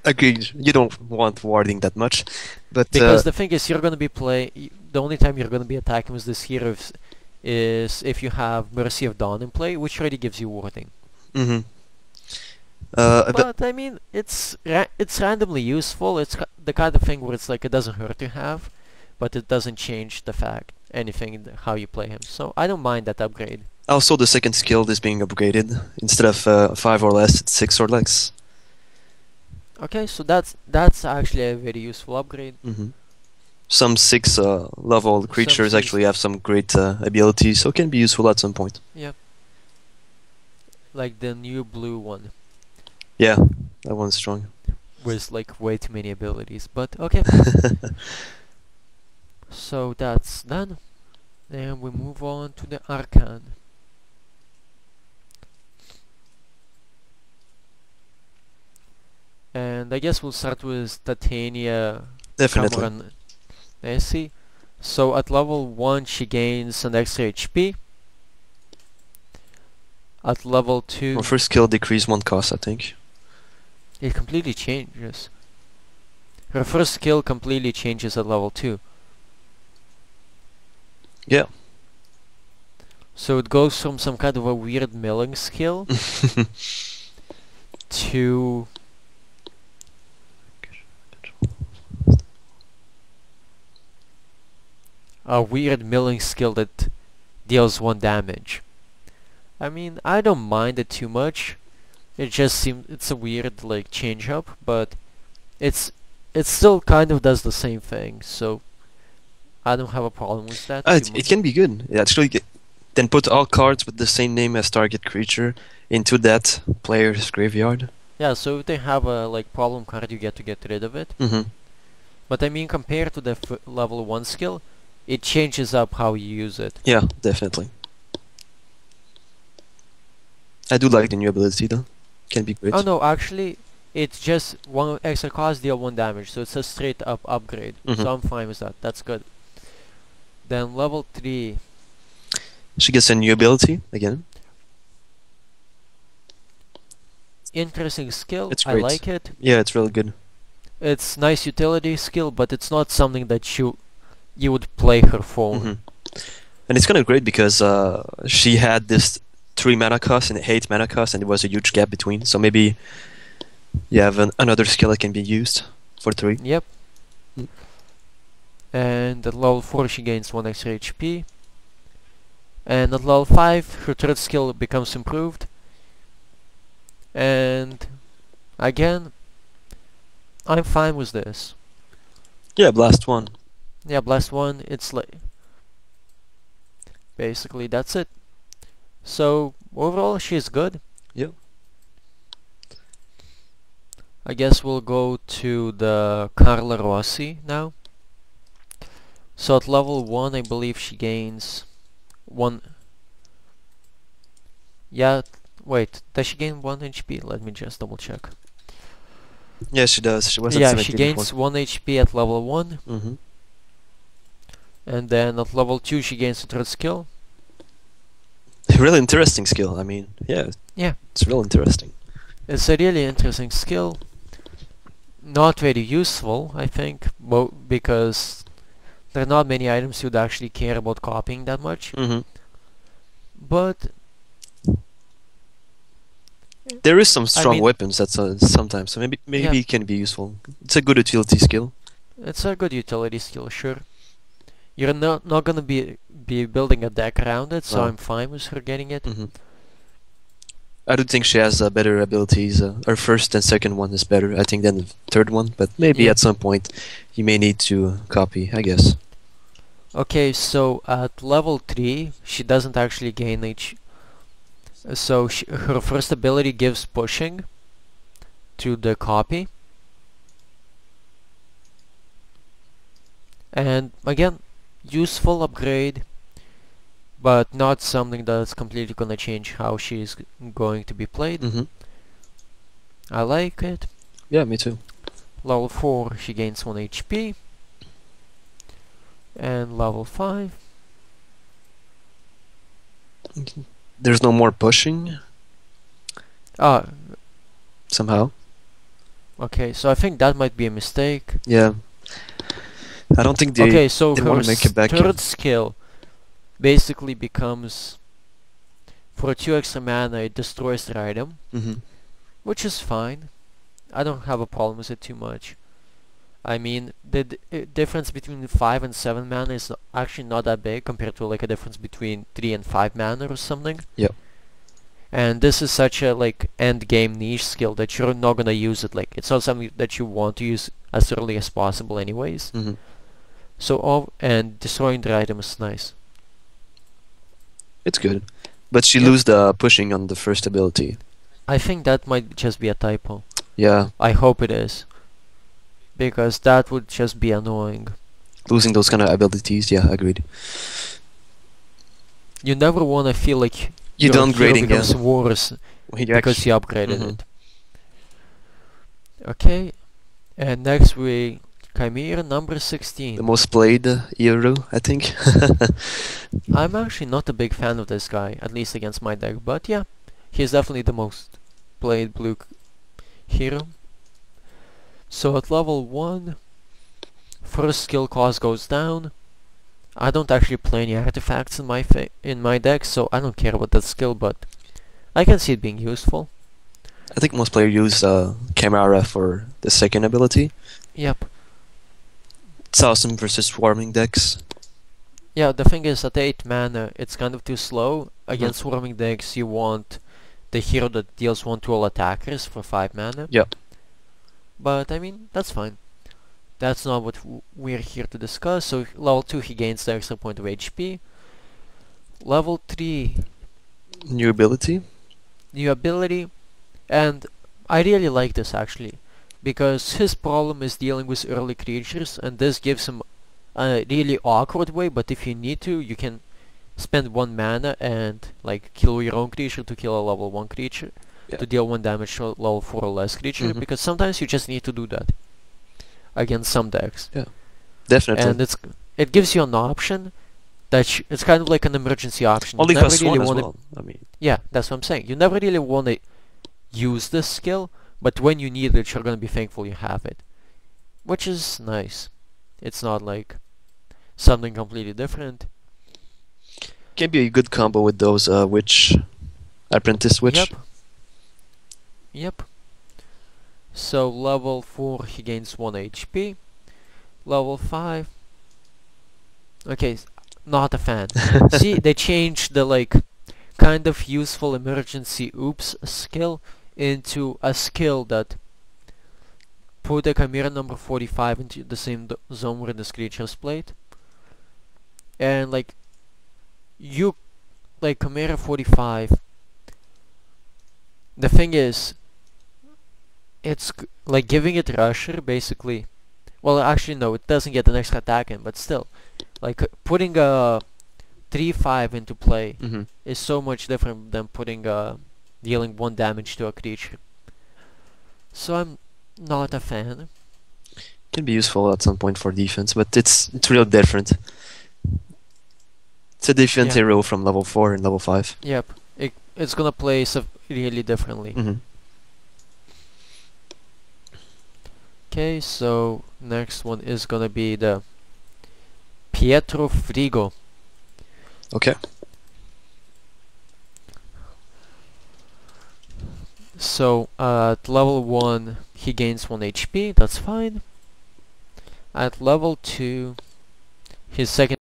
Agreed. You don't want warding that much, but Because the thing is, you're gonna be the only time you're gonna be attacking with this hero is if you have Mercy of Dawn in play, which already gives you warding. hmm but But I mean, it's randomly useful. It's the kind of thing where it's like it doesn't hurt to have, but it doesn't change the fact anything how you play him. So I don't mind that upgrade. also the second skill is being upgraded. Instead of 5 or less, it's 6 or less. Okay, so that's actually a very useful upgrade. hmm Some 6 level Some creatures six, actually have some great abilities, so it can be useful at some point. yeah, like the new blue one Yeah, that one's strong. with like way too many abilities. But okay, so that's done. Then we move on to the Arcan. And I guess we'll start with Titania Definitely. Cameron Nancy. So at level 1 she gains an extra HP. At level Well, 2 first skill decrease 1 cost, I think. it completely changes. Her first skill completely changes at level 2. Yeah. So it goes from some kind of a weird milling skill to a weird milling skill that deals 1 damage. I mean, I don't mind it too much. It just seems it's a weird like change up, but it's it still kind of does the same thing, so I don't have a problem with that too It much. can be good. It actually, then put all cards with the same name as target creature into that player's graveyard. Yeah, so if they have a like problem card, you get to get rid of it. hmm But I mean, compared to the level 1 skill, it changes up how you use it. Yeah, definitely. I do like the new ability though. Can be Oh great. no, actually, it's just 1 extra cost, deal 1 damage, so it's a straight up upgrade. hmm So I'm fine with that. That's good. Then level 3, She gets a new ability again. interesting skill. It's I great. like it. Yeah, it's really good. It's nice utility skill, but it's not something that you would play her for. hmm And it's kind of great because she had this 3 mana cost and 8 mana cost, and there was a huge gap between. So maybe you have another skill that can be used for 3. Yep. Mm. And at level 4 she gains 1 extra HP. And at level 5 her third skill becomes improved. And again, I'm fine with this. Yeah, blast 1. Yeah, Blast 1, it's like basically that's it. So overall she's good. Yep. I guess we'll go to the Carla Rossi now. So at level 1 I believe she gains 1. Yeah, wait, does she gain 1 HP? Let me just double check. Yeah, she does. She was at Yeah, she 70 before. gains 1 HP at level 1. hmm And then at level 2 she gains a third skill. Really interesting skill. I mean, yeah, Yeah, it's real interesting. it's a really interesting skill. Not very useful, I think, because there are not many items you'd actually care about copying that much. hmm But There is some I strong mean, weapons that sometimes, so yeah, maybe it can be useful. It's a good utility skill. it's a good utility skill, sure. You're not gonna be building a deck around it, so No. I'm fine with her getting it. hmm I do think she has better abilities. Her first and second one is better, I think, than the third one. But maybe Yeah. at some point you may need to copy, I guess. Okay, so at level 3, she doesn't actually gain H. So her first ability gives pushing to the copy. And again, useful upgrade, but not something that's completely gonna change how she's going to be played. hmm I like it. Yeah, me too. Level 4, she gains 1 HP. And level 5, There's no more pushing ah, somehow. Okay, so I think that might be a mistake. Yeah. I don't think Okay, so they her want to make it back. third skill basically becomes for 2 extra mana it destroys the item, Mm-hmm. which is fine. I don't have a problem with it too much. I mean, the difference between 5 and 7 mana is actually not that big compared to like a difference between 3 and 5 mana or something. Yep. And this is such a like end game niche skill that you're not gonna use it. Like it's not something that you want to use as early as possible, anyways. Mm-hmm. So and destroying the item is nice. It's good, but she Yep. lose the pushing on the first ability. I think that might just be a typo. Yeah, I hope it is, because that would just be annoying. losing those kind of abilities. Yeah, agreed. You never want to feel like You your hero downgrading, becomes yeah. worse When you because actually, you upgraded Mhm. it. Okay, and next we Chimera number the 16. most played hero, I think. I'm actually not a big fan of this guy, at least against my deck, but yeah, he's definitely the most played blue hero. So at level 1, first skill cost goes down. I don't actually play any artifacts in my deck, so I don't care about that skill, but I can see it being useful. I think most players use Camara for the second ability. Yep. It's awesome versus swarming decks. Yeah, the thing is, at 8 mana, it's kind of too slow. Against swarming decks, you want the hero that deals 1 to all attackers for 5 mana. Yep. But, I mean, that's fine. That's not what we're here to discuss. So, level 2, he gains the extra point of HP. Level 3, New ability. new ability. And I really like this, actually, because his problem is dealing with early creatures, and this gives him a really awkward way, but if you need to, you can spend 1 mana and like kill your own creature to kill a level 1 creature, Yeah. to deal 1 damage to a level 4 or less creature, Mhm. because sometimes you just need to do that against some decks. Definitely. And it gives you an option that it's kind of like an emergency option. Only You never costs really one as wanna- well. I mean, Yeah, that's what I'm saying. You never really want to use this skill, but when you need it, you're gonna be thankful you have it, which is nice. It's not like something completely different. can be a good combo with those witch, apprentice witch. Yep. Yep. So level 4 he gains 1 HP. Level 5. Okay, not a fan. See, they changed the like kind of useful emergency oops skill into a skill that put a Chimera number 45 into the same zone where this creature is played. And like you like Chimera 45, the thing is it's like giving it Rusher basically. Well, actually no, it doesn't get an extra attack in, but still, like putting a 3/5 into play Mm-hmm. is so much different than putting dealing 1 damage to a creature. So I'm not a fan. Can be useful at some point for defense, but it's real different. It's a different Yeah. hero from level 4 and level 5. Yep, it's gonna play really differently. Mm-hmm. Okay, so next one is gonna be the Pietro Frigo. Okay. So at level 1 he gains 1 HP, that's fine. At level 2 his second